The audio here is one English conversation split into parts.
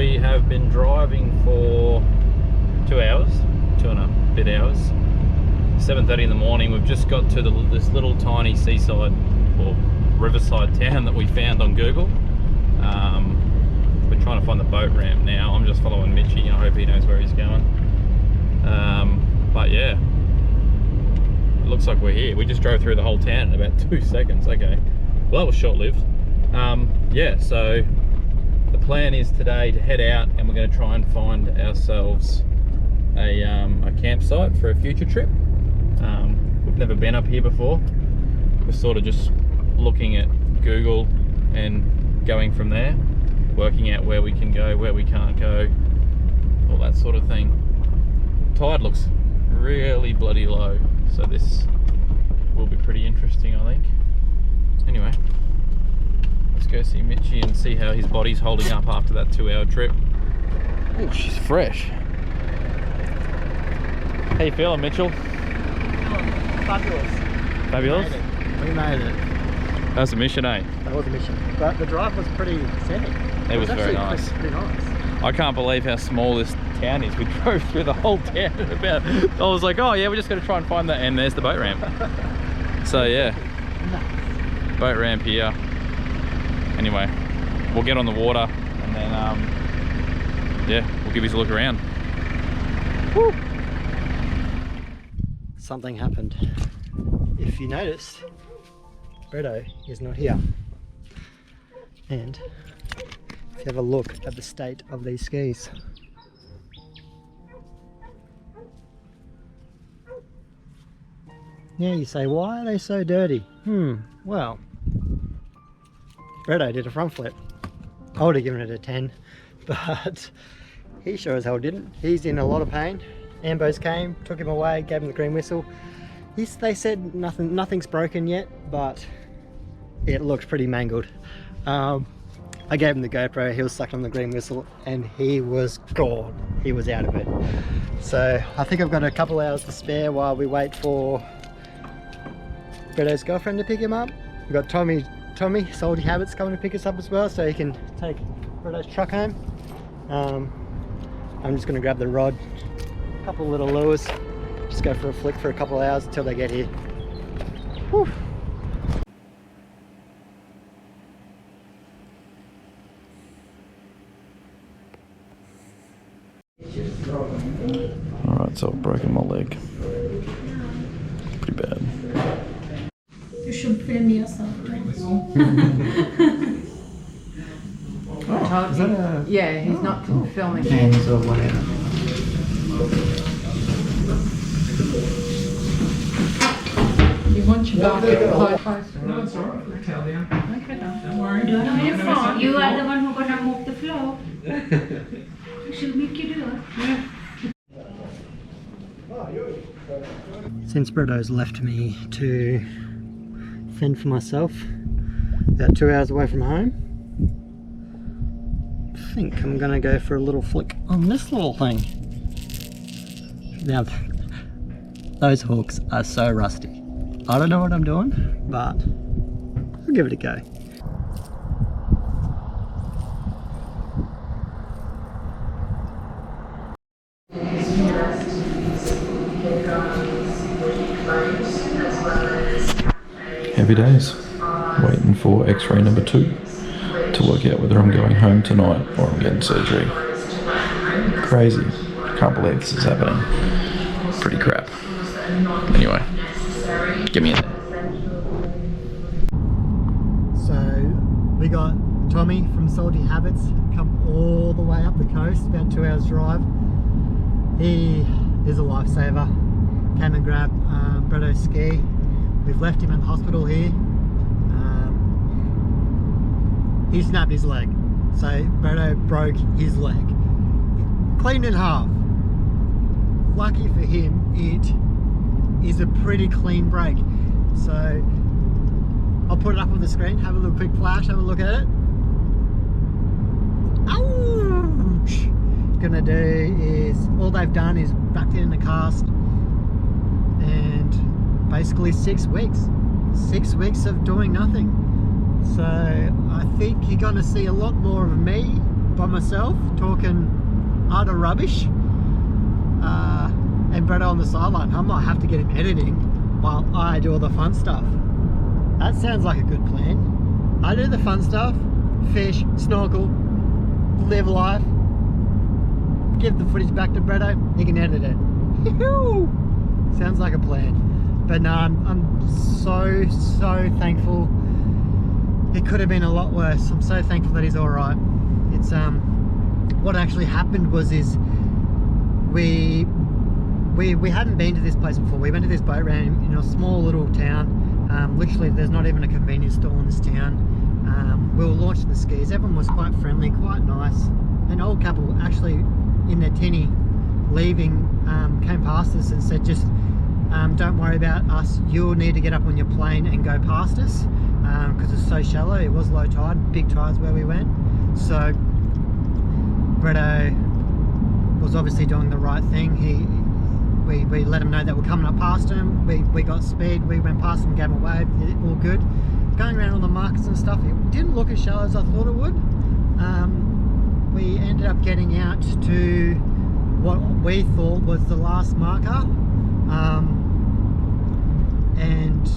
we have been driving for 2 hours, 2.5 hours. 7:30 in the morning. We've just got to this little tiny seaside or riverside town that we found on Google. We're trying to find the boat ramp now. I'm just following Mitchy. I hope he knows where he's going. But yeah, it looks like we're here. We just drove through the whole town in about 2 seconds. Okay, well that was short-lived. Yeah, so the plan is today to head out and we're going to try and find ourselves a campsite for a future trip. We've never been up here before. We're sort of just looking at Google and going from there, working out where we can go, where we can't go, all that sort of thing. Tide looks really bloody low, so this will be pretty interesting, I think. Anyway, let's go see Mitchy and see how his body's holding up after that 2-hour trip. Oh, she's fresh. How you feeling, Mitchell? Fabulous. Fabulous? We made it. That was a mission, eh? That was a mission. But the drive was pretty scenic. It was very nice. Pretty nice. I can't believe how small this town is. We drove through the whole town about. I was like, oh yeah, we're just going to try and find that, and there's the boat ramp. So yeah, boat ramp here. Anyway, we'll get on the water and then yeah, we'll give you a look around. Woo. Something happened. If you noticed, Bretto is not here. And if you have a look at the state of these skis, yeah, you say, why are they so dirty? Well, Bretto did a front flip. I would have given it a 10, but he sure as hell didn't. He's in a lot of pain. Ambos came, took him away, gave him the green whistle. They said nothing's broken yet, but it looks pretty mangled. I gave him the GoPro, he was sucked on the green whistle, and he was gone. He was out of it. So I think I've got a couple hours to spare while we wait for Bretto's girlfriend to pick him up. We've got Tommy, Salty Habits, coming to pick us up as well, so he can take Bretto's truck home. I'm just going to grab the rod, a couple little lures, just go for a flick for a couple of hours until they get here. Whew. Alright, so I've broken my leg. Pretty bad. You should film yourself. Oh, is that a... Yeah, he's not filming. Hands or whatever. You want your basket close. No, it's alright. We'll tell you. Okay, Don't worry. You are your phone. You are the one who's gonna move the floor. She'll make you do it. Since Bretto's left me to fend for myself, about 2 hours away from home, I think I'm gonna go for a little flick on this little thing. Now, those hooks are so rusty. I don't know what I'm doing, but I'll give it a go. Heavy days. Waiting for x-ray number 2 to work out whether I'm going home tonight or I'm getting surgery. Crazy. Can't believe this is happening. Pretty crap. Anyway, get me in there. So we got Tommy from Salty Habits, come all the way up the coast, about 2 hours drive. He is a lifesaver. Came and grabbed Bretto's ski. We've left him at the hospital here. He snapped his leg, so Bretto broke his leg. Cleaned in half. Lucky for him, it is a pretty clean break. So I'll put it up on the screen, have a little quick flash, have a look at it. Ouch! Gonna do is, all they've done is backed it in the cast, and basically 6 weeks. 6 weeks of doing nothing. So I think you're gonna see a lot more of me by myself talking utter rubbish, and Bretto on the sideline. I might have to get him editing while I do all the fun stuff. That sounds like a good plan. I do the fun stuff, fish, snorkel, live life, give the footage back to Bretto, he can edit it. Sounds like a plan. But no, I'm so thankful. It could have been a lot worse. I'm so thankful that he's all right. It's what actually happened was we hadn't been to this place before. We went to this boat ramp in a small little town. Literally, there's not even a convenience store in this town. We were launching the skis. Everyone was quite friendly, quite nice. An old couple actually in their tinny leaving came past us and said, just don't worry about us. You'll need to get up on your plane and go past us because it's so shallow. It was low tide, big tides where we went. So Bretto was obviously doing the right thing. We let him know that we're coming up past him. We got speed, we went past him, gave him a wave, all good. Going around all the markers and stuff, it didn't look as shallow as I thought it would. We ended up getting out to what we thought was the last marker, and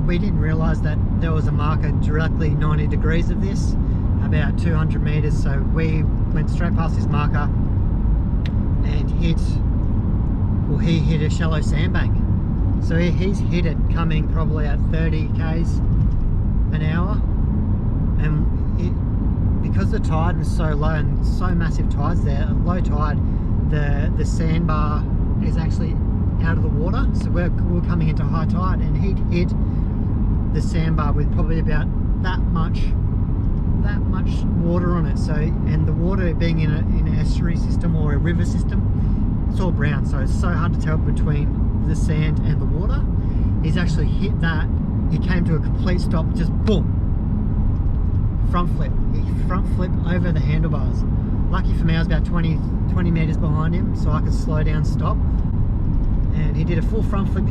we didn't realise that there was a marker directly 90 degrees of this, about 200 metres, so we went straight past this marker and he hit a shallow sandbank. So he's hit it coming probably at 30 k's an hour, and because the tide was so low and so massive tides there, at low tide, the sandbar is actually out of the water. So we're coming into high tide, and he'd hit the sandbar with probably about that much water on it. So, and the water being in an estuary system or a river system, it's all brown, so it's so hard to tell between the sand and the water. He's actually hit that. He came to a complete stop, just boom, front flip. He front flipped over the handlebars. Lucky for me, I was about 20 meters behind him, so I could slow down, stop, and he did a full front flip.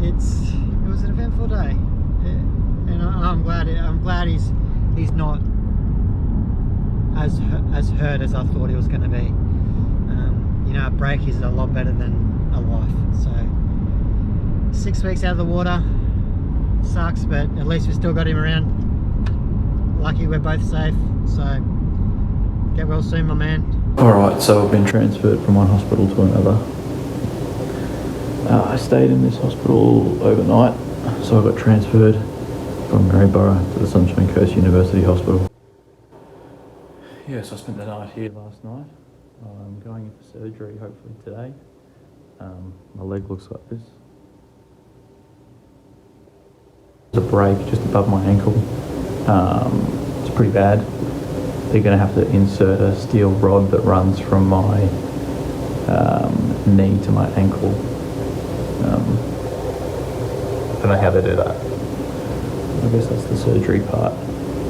It was an eventful day, and I'm glad he's not as hurt as I thought he was going to be. You know, a break is a lot better than a life. So 6 weeks out of the water sucks, but at least we still got him around. Lucky we're both safe, so get well soon, my man. Alright, so I've been transferred from one hospital to another. I stayed in this hospital overnight, so I got transferred from Maryborough to the Sunshine Coast University Hospital. Yes, I spent the night here last night. I'm going in for surgery hopefully today. My leg looks like this. There's a break just above my ankle. It's pretty bad. They're going to have to insert a steel rod that runs from my knee to my ankle. I don't know how they do that. I guess that's the surgery part.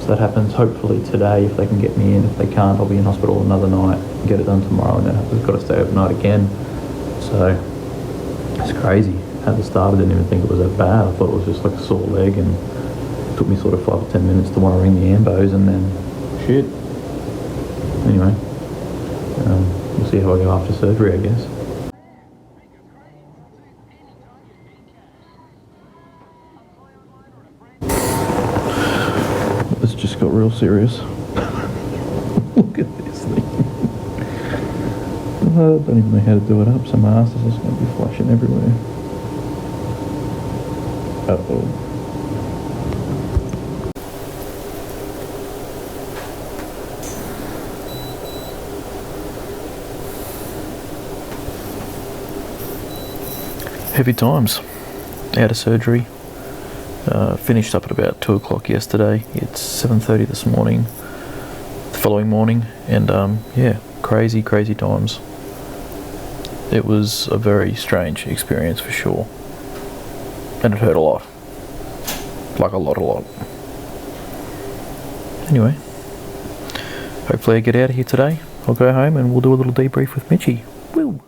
So that happens hopefully today if they can get me in. If they can't, I'll be in hospital another night and get it done tomorrow, and then I've got to stay overnight again. So it's crazy. At the start I didn't even think it was that bad. I thought it was just like a sore leg, and it took me sort of 5 or 10 minutes to want to ring the ambos, and then shit. Anyway, we'll see how I go after surgery, I guess. This just got real serious. Look at this thing. I don't even know how to do it up, so my ass is just going to be flashing everywhere. Uh-oh. Heavy times. Out of surgery. Finished up at about 2 o'clock yesterday. It's 7:30 this morning, the following morning, and yeah, crazy times. It was a very strange experience for sure, and it hurt a lot, like a lot. Anyway, hopefully I get out of here today. I'll go home and we'll do a little debrief with Mitchie. Woo!